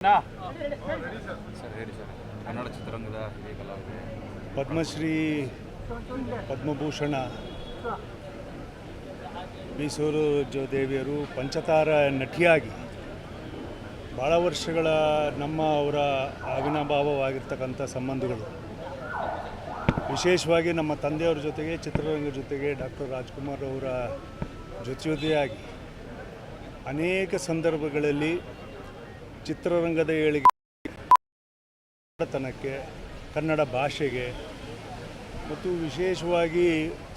Sir ಹೇಳಿ sir, Kannada ಚಿತ್ರರಂಗದ ಹಿರಿಯ ಕಲಾವಿದೆ ಪದ್ಮಶ್ರೀ ಪದ್ಮಭೂಷಣ ಬಿ ಸರೋಜಾದೇವಿಯರು ಪಂಚತಾರ ನಟಿಯಾಗಿ ಭಾಳ ವರ್ಷಗಳ ಅವರ ಅವಿನಾಭಾವವಾಗಿರ್ತಕ್ಕಂಥ ಸಂಬಂಧಗಳು, ವಿಶೇಷವಾಗಿ ನಮ್ಮ ತಂದೆಯವರ ಜೊತೆಗೆ ಚಿತ್ರರಂಗದ ಜೊತೆಗೆ ಡಾಕ್ಟರ್ ರಾಜ್ಕುಮಾರ್ ಅವರ ಜೊತೆಯಾಗಿ ಅನೇಕ ಸಂದರ್ಭಗಳಲ್ಲಿ ಚಿತ್ರರಂಗದ ಏಳಿಗೆ, ಕನ್ನಡತನಕ್ಕೆ, ಕನ್ನಡ ಭಾಷೆಗೆ ಮತ್ತು ವಿಶೇಷವಾಗಿ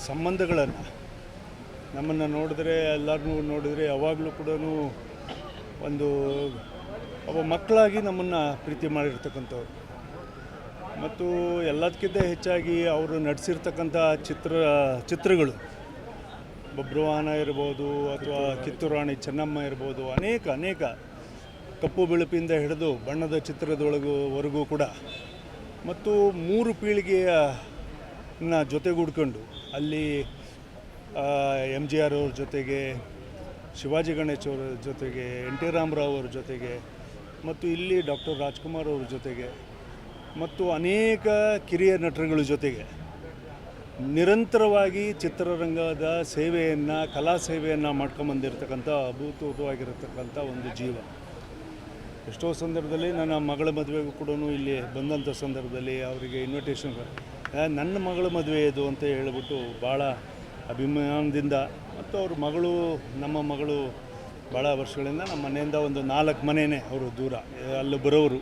ಸಂಬಂಧಗಳನ್ನು ನಮ್ಮನ್ನು ನೋಡಿದ್ರೆ ಎಲ್ಲರನ್ನೂ ನೋಡಿದರೆ ಯಾವಾಗಲೂ ಕೂಡ ಒಂದು ಒಬ್ಬ ಮಕ್ಕಳಾಗಿ ನಮ್ಮನ್ನು ಪ್ರೀತಿ ಮಾಡಿರ್ತಕ್ಕಂಥವ್ರು. ಮತ್ತು ಎಲ್ಲದಕ್ಕಿಂತ ಹೆಚ್ಚಾಗಿ ಅವರು ನಡೆಸಿರ್ತಕ್ಕಂಥ ಚಿತ್ರಗಳು ಬಬ್ರುವಾಹನ ಇರ್ಬೋದು ಅಥವಾ ಕಿತ್ತೂರು ರಾಣಿ ಚೆನ್ನಮ್ಮ ಇರ್ಬೋದು, ಅನೇಕ ಕಪ್ಪು ಬಿಳುಪಿಂದ ಹಿಡಿದು ಬಣ್ಣದ ಚಿತ್ರದೊಳಗುವರೆಗೂ ಕೂಡ, ಮತ್ತು 3 ಪೀಳಿಗೆಯನ್ನು ಜೊತೆಗೂಡ್ಕೊಂಡು ಅಲ್ಲಿ MGR ಅವ್ರ ಜೊತೆಗೆ, ಶಿವಾಜಿ ಗಣೇಶ್ ಅವರ ಜೊತೆಗೆ, NT ರಾಮರಾವ್ ಅವ್ರ ಜೊತೆಗೆ, ಮತ್ತು ಇಲ್ಲಿ ಡಾಕ್ಟರ್ ರಾಜ್ಕುಮಾರ್ ಅವ್ರ ಜೊತೆಗೆ, ಮತ್ತು ಅನೇಕ ಕಿರಿಯ ನಟರುಗಳ ಜೊತೆಗೆ ನಿರಂತರವಾಗಿ ಚಿತ್ರರಂಗದ ಸೇವೆಯನ್ನು, ಕಲಾ ಸೇವೆಯನ್ನು ಮಾಡ್ಕೊಂಬಂದಿರತಕ್ಕಂಥ ಅಭೂತಪೂರ್ವವಾಗಿರತಕ್ಕಂಥ ಒಂದು ಜೀವ. ಎಷ್ಟೋ ಸಂದರ್ಭದಲ್ಲಿ ನನ್ನ ಮಗಳ ಮದುವೆಗೂ ಕೂಡ ಇಲ್ಲಿ ಬಂದಂಥ ಸಂದರ್ಭದಲ್ಲಿ ಅವರಿಗೆ ಇನ್ವಿಟೇಷನ್, ನನ್ನ ಮಗಳ ಮದುವೆ ಇದು ಅಂತ ಹೇಳಿಬಿಟ್ಟು ಭಾಳ ಅಭಿಮಾನದಿಂದ, ಮತ್ತು ಅವ್ರ ಮಗಳು, ನಮ್ಮ ಮಗಳು ಭಾಳ ವರ್ಷಗಳಿಂದ ನಮ್ಮ ಮನೆಯಿಂದ ಒಂದು 4 ಮನೆಯೇ ಅವರು ದೂರ ಅಲ್ಲಿ ಬರೋರು.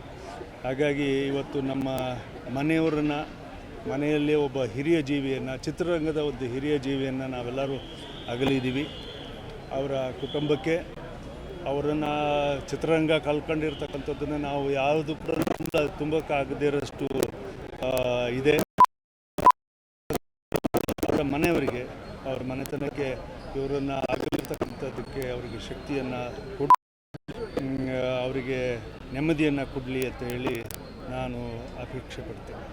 ಹಾಗಾಗಿ ಇವತ್ತು ನಮ್ಮ ಮನೆಯಲ್ಲಿ ಒಬ್ಬ ಹಿರಿಯ ಜೀವಿಯನ್ನು, ಚಿತ್ರರಂಗದ ಒಂದು ಹಿರಿಯ ಜೀವಿಯನ್ನು ನಾವೆಲ್ಲರೂ ಅಗಲಿದ್ದೀವಿ. ಅವರ ಕುಟುಂಬಕ್ಕೆ, ಅವರನ್ನು ಚಿತ್ರರಂಗ ಕಲ್ಕೊಂಡಿರ್ತಕ್ಕಂಥದ್ದನ್ನು ನಾವು ಯಾವುದು ಕೂಡ ತುಂಬಕ್ಕಾಗದಿರೋಷ್ಟು ಇದೆ. ಅವರ ಮನೆಯವರಿಗೆ, ಅವ್ರ ಮನೆತನಕ್ಕೆ ಇವರನ್ನು ಆಗಲಿರ್ತಕ್ಕಂಥದ್ದಕ್ಕೆ ಅವರಿಗೆ ಶಕ್ತಿಯನ್ನು ಕೊಟ್ಟು ಅವರಿಗೆ ನೆಮ್ಮದಿಯನ್ನು ಕೊಡಲಿ ಅಂತ ಹೇಳಿ ನಾನು ಅಪೇಕ್ಷೆ ಪಡ್ತೇನೆ.